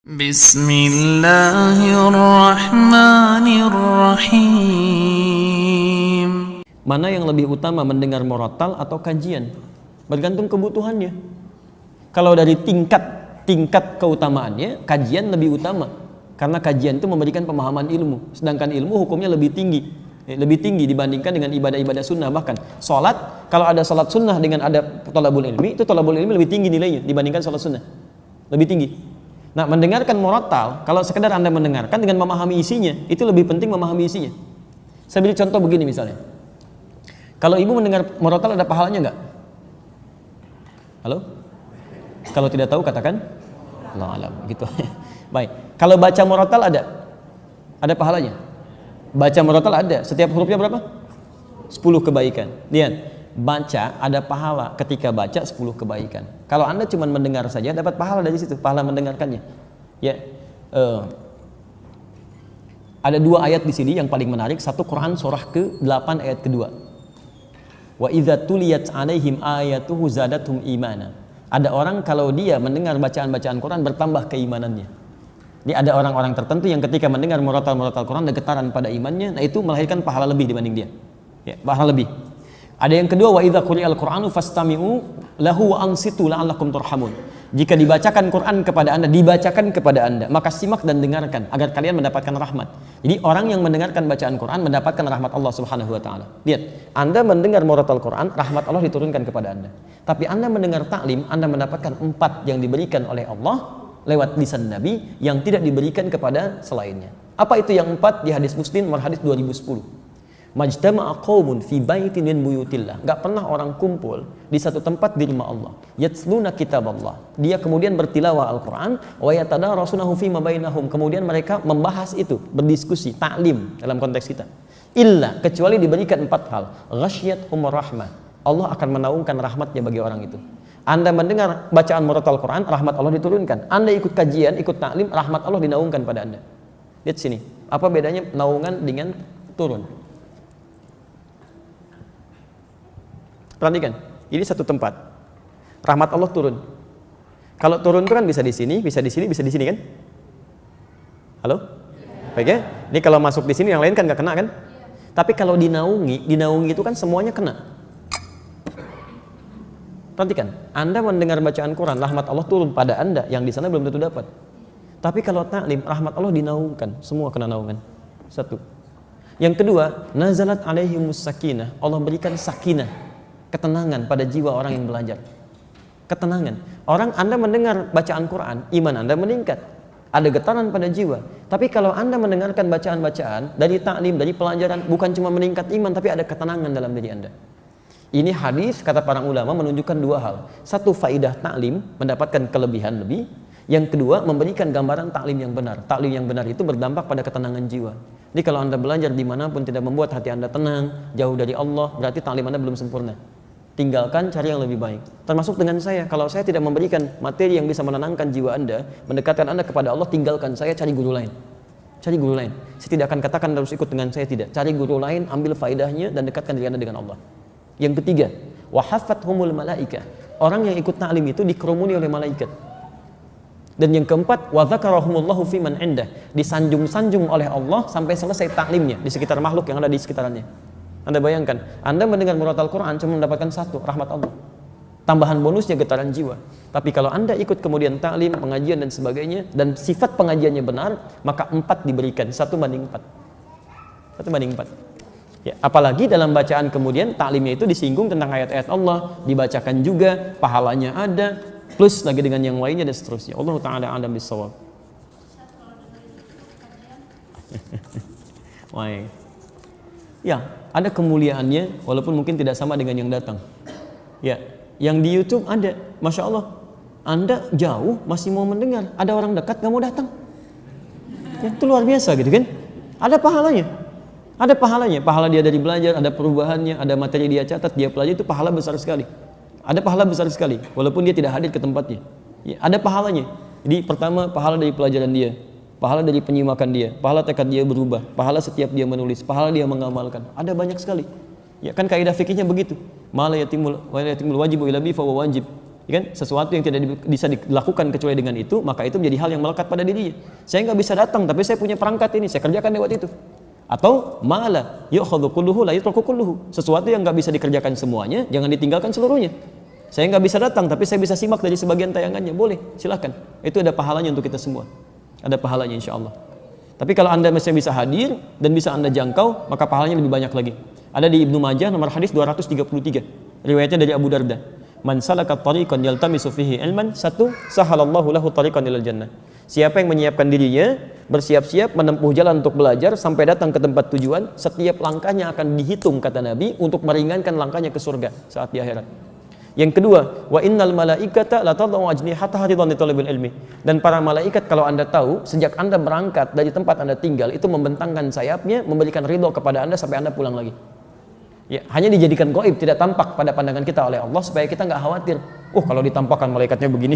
Bismillahirrahmanirrahim. Mana yang lebih utama, mendengar murattal atau kajian? Bergantung kebutuhannya. Kalau dari tingkat keutamaannya, kajian lebih utama. Karena kajian itu memberikan pemahaman ilmu. Sedangkan ilmu hukumnya lebih tinggi dibandingkan dengan ibadah-ibadah sunnah. Bahkan sholat, kalau ada sholat sunnah dengan ada thalabul ilmi, itu thalabul ilmi lebih tinggi nilainya dibandingkan sholat sunnah, lebih tinggi. Nah, mendengarkan murattal, kalau sekedar Anda mendengarkan dengan memahami isinya, itu lebih penting memahami isinya. Saya beri contoh begini misalnya, kalau ibu mendengar murattal ada pahalanya nggak? Halo? Kalau tidak tahu katakan Allah alam, gitu. Baik, kalau baca murattal ada pahalanya. Baca murattal ada, setiap hurufnya berapa? 10 kebaikan. Lihat, baca ada pahala ketika baca 10 kebaikan. Kalau Anda cuma mendengar saja dapat pahala dari situ, pahala mendengarkannya. Ya. Ada 2 ayat di sini yang paling menarik. Satu Quran surah ke-8 ayat kedua. Wa idza tuliyat 'alaihim ayatuhu zadatuhum imana. Ada orang kalau dia mendengar bacaan-bacaan Quran bertambah keimanannya. Ini ada orang-orang tertentu yang ketika mendengar murattal Quran ada getaran pada imannya, nah itu melahirkan pahala lebih dibanding dia. Ya, pahala lebih. Ada yang kedua, wa idza quri'al Qur'anu fastami'u lahu wa ansitu la'allakum turhamun. Jika dibacakan Quran kepada Anda, maka simak dan dengarkan agar kalian mendapatkan rahmat. Jadi orang yang mendengarkan bacaan Quran mendapatkan rahmat Allah Subhanahu wa taala. Lihat, Anda mendengar murattal Quran, rahmat Allah diturunkan kepada Anda. Tapi Anda mendengar taklim, Anda mendapatkan 4 yang diberikan oleh Allah lewat lisan Nabi yang tidak diberikan kepada selainnya. Apa itu yang 4? Di hadis Muslim nomor hadis 2010. Majtama'a qaumun fi baitin min buyutillah. Enggak pernah orang kumpul di satu tempat di rumah Allah. Yatluna kitaballah. Dia kemudian bertilawah Al-Qur'an wa yatadarasunahu fi ma bainahum. Kemudian mereka membahas itu, berdiskusi, taklim dalam konteks kita. Illa, kecuali diberikan 4 hal. Ghasyiyatuhum rahmah. Allah akan menaungkan rahmatnya bagi orang itu. Anda mendengar bacaan murattal Quran, rahmat Allah diturunkan. Anda ikut kajian, ikut taklim, rahmat Allah dinaungkan pada Anda. Lihat sini, apa bedanya naungan dengan turun? Perhatikan, ini satu tempat. Rahmat Allah turun. Kalau turun itu kan bisa di sini, bisa di sini, bisa di sini kan? Halo? Baik ya? Ini kalau masuk di sini yang lain kan nggak kena kan? Tapi kalau dinaungi itu kan semuanya kena. Perhatikan, Anda mendengar bacaan Quran, rahmat Allah turun pada Anda, yang di sana belum tentu dapat. Tapi kalau taklim, rahmat Allah dinaungkan, semua kena naungan. Satu. Yang kedua, nazalat alaihimus sakinah. Allah berikan sakinah, ketenangan pada jiwa orang yang belajar. Ketenangan. Orang Anda mendengar bacaan Quran, iman Anda meningkat. Ada getaran pada jiwa. Tapi kalau Anda mendengarkan bacaan-bacaan dari taklim, dari pelajaran, bukan cuma meningkat iman, tapi ada ketenangan dalam diri Anda. Ini hadis kata para ulama menunjukkan 2 hal. Satu, faidah taklim mendapatkan kelebihan lebih. Yang kedua, memberikan gambaran taklim yang benar. Taklim yang benar itu berdampak pada ketenangan jiwa. Jadi kalau Anda belajar dimanapun tidak membuat hati Anda tenang, jauh dari Allah, berarti taklim Anda belum sempurna. Tinggalkan, cari yang lebih baik. Termasuk dengan saya, kalau saya tidak memberikan materi yang bisa menenangkan jiwa Anda, mendekatkan Anda kepada Allah, tinggalkan saya, cari guru lain. Cari guru lain. Saya tidak akan katakan harus ikut dengan saya, tidak. Cari guru lain, ambil faidahnya dan dekatkan diri Anda dengan Allah. Yang ketiga, wahafathumul malaika. Orang yang ikut taklim itu dikerumuni oleh malaikat. Dan yang keempat, wa dzakarahumullahu fi man indah. Disanjung-sanjung oleh Allah sampai selesai taklimnya di sekitar makhluk yang ada di sekitarnya. Anda bayangkan, Anda mendengar murattal Quran cuma mendapatkan 1, rahmat Allah. Tambahan bonusnya getaran jiwa. Tapi kalau Anda ikut kemudian taklim, pengajian dan sebagainya, dan sifat pengajiannya benar, maka 4 diberikan, 1:4. 1:4. Ya, apalagi dalam bacaan kemudian taklimnya itu disinggung tentang ayat-ayat Allah, dibacakan juga, pahalanya ada, plus lagi dengan yang lainnya dan seterusnya. Allah Ta'ala a'lam bishawab. Ya, ada kemuliaannya walaupun mungkin tidak sama dengan yang datang. Ya, yang di YouTube ada, Masya Allah, Anda jauh masih mau mendengar, ada orang dekat gak mau datang. Ya, itu luar biasa gitu kan? Ada pahalanya. Ada pahalanya, pahala dia dari belajar, ada perubahannya, ada materi dia catat, dia pelajari, itu pahala besar sekali. Ada pahala besar sekali, walaupun dia tidak hadir ke tempatnya. Ya, ada pahalanya. Jadi pertama, pahala dari pelajaran dia, pahala dari penyimakan dia, pahala tekad dia berubah, pahala setiap dia menulis, pahala dia mengamalkan. Ada banyak sekali. Ya kan kaidah fikihnya begitu. Ma la yatimul wajibu illa bi fa huwa wajib. Ya kan? Sesuatu yang tidak bisa dilakukan kecuali dengan itu, maka itu menjadi hal yang melekat pada dirinya. Saya nggak bisa datang, tapi saya punya perangkat ini, saya kerjakan lewat itu. Atau mala yu'khadhu kulluhu la yutruku kulluhu. Sesuatu yang nggak bisa dikerjakan semuanya, jangan ditinggalkan seluruhnya. Saya nggak bisa datang, tapi saya bisa simak dari sebagian tayangannya, boleh, silakan. Itu ada pahalanya untuk kita semua. Ada pahalanya insya Allah. Tapi kalau Anda masih bisa hadir dan bisa Anda jangkau, maka pahalanya lebih banyak lagi. Ada di Ibnu Majah nomor hadis 233. Riwayatnya dari Abu Darda. Man salaka tariqan yaltamisu fihi ilman, satu, sahalallahu lahu tariqan ilal jannah. Siapa yang menyiapkan dirinya, bersiap-siap menempuh jalan untuk belajar sampai datang ke tempat tujuan, setiap langkahnya akan dihitung kata Nabi untuk meringankan langkahnya ke surga saat di akhirat. Yang kedua, wa innal malaikata la tad'u ajnihataha ridwan li talabil ilmi. Dan para malaikat kalau Anda tahu, sejak Anda berangkat dari tempat Anda tinggal itu membentangkan sayapnya, memberikan ridho kepada Anda sampai Anda pulang lagi. Ya, hanya dijadikan gaib, tidak tampak pada pandangan kita oleh Allah supaya kita nggak khawatir. Kalau ditampakkan malaikatnya begini,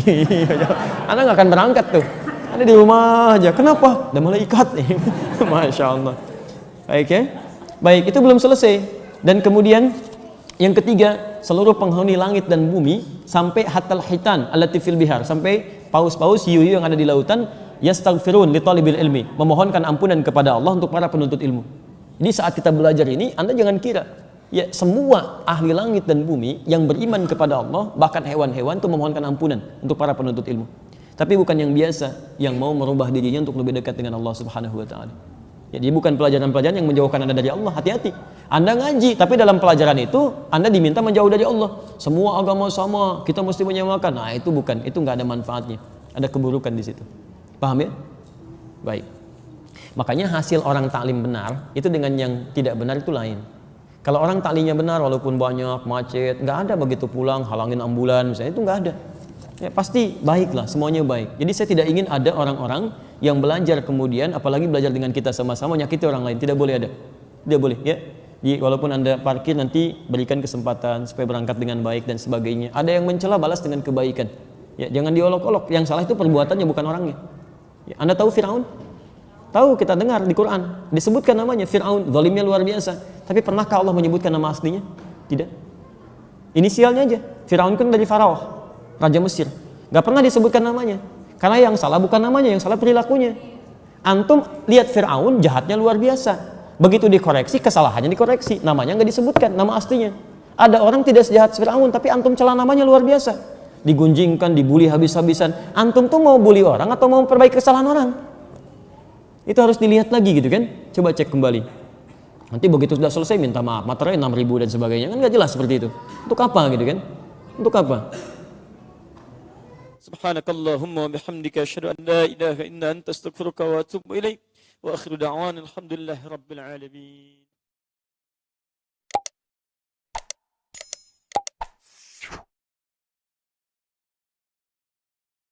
Anda nggak akan berangkat tuh. Anda di rumah aja. Kenapa? Ada malaikat nih. Masya Allah. Baik ya. Baik, itu belum selesai. Dan kemudian yang ketiga, seluruh penghuni langit dan bumi sampai hatal hitan allati fil bihar, sampai paus-paus hiu-hiu yang ada di lautan, yastaghfirun li talibil ilmi, memohonkan ampunan kepada Allah untuk para penuntut ilmu. Jadi saat kita belajar ini, Anda jangan kira ya semua ahli langit dan bumi yang beriman kepada Allah, bahkan hewan-hewan itu memohonkan ampunan untuk para penuntut ilmu. Tapi bukan yang biasa yang mau merubah dirinya untuk lebih dekat dengan Allah Subhanahu wa taala. Jadi bukan pelajaran-pelajaran yang menjauhkan Anda dari Allah. Hati-hati. Anda ngaji, tapi dalam pelajaran itu Anda diminta menjauh dari Allah. Semua agama sama, kita mesti menyamakan. Nah, itu bukan, itu nggak ada manfaatnya. Ada keburukan di situ. Paham ya? Baik. Makanya hasil orang taklim benar itu dengan yang tidak benar itu lain. Kalau orang taklimnya benar walaupun banyak macet, nggak ada begitu pulang halangin ambulan misalnya, itu nggak ada. Ya, pasti baiklah, semuanya baik. Jadi saya tidak ingin ada orang-orang yang belajar kemudian, apalagi belajar dengan kita sama-sama nyakiti orang lain. Tidak boleh ada. Tidak boleh ya. Jadi, walaupun Anda parkir nanti berikan kesempatan supaya berangkat dengan baik dan sebagainya. Ada yang mencela, balas dengan kebaikan. Ya, jangan diolok-olok. Yang salah itu perbuatannya bukan orangnya. Ya, Anda tahu Firaun? Tahu, kita dengar di Quran disebutkan namanya Firaun, zalimnya luar biasa. Tapi pernahkah Allah menyebutkan nama aslinya? Tidak. Inisialnya aja. Firaun kan dari Faraoh, Raja Mesir. Gak pernah disebutkan namanya. Karena yang salah bukan namanya, yang salah perilakunya. Antum lihat Firaun jahatnya luar biasa. Begitu dikoreksi, kesalahannya dikoreksi. Namanya nggak disebutkan, nama aslinya. Ada orang tidak sejahat Firaun, tapi antum celah namanya luar biasa. Digunjingkan, dibully habis-habisan. Antum tuh mau bully orang atau mau perbaiki kesalahan orang? Itu harus dilihat lagi gitu kan. Coba cek kembali. Nanti begitu sudah selesai minta maaf, materai 6.000 dan sebagainya. Kan nggak jelas seperti itu. Untuk apa gitu kan? Untuk apa? Subhanakallahumma wa bihamdika asyhadu an la ilaha illa anta astaghfiruka wa atubu ilaik wa akhiru da'wana alhamdulillahi rabbil alamin.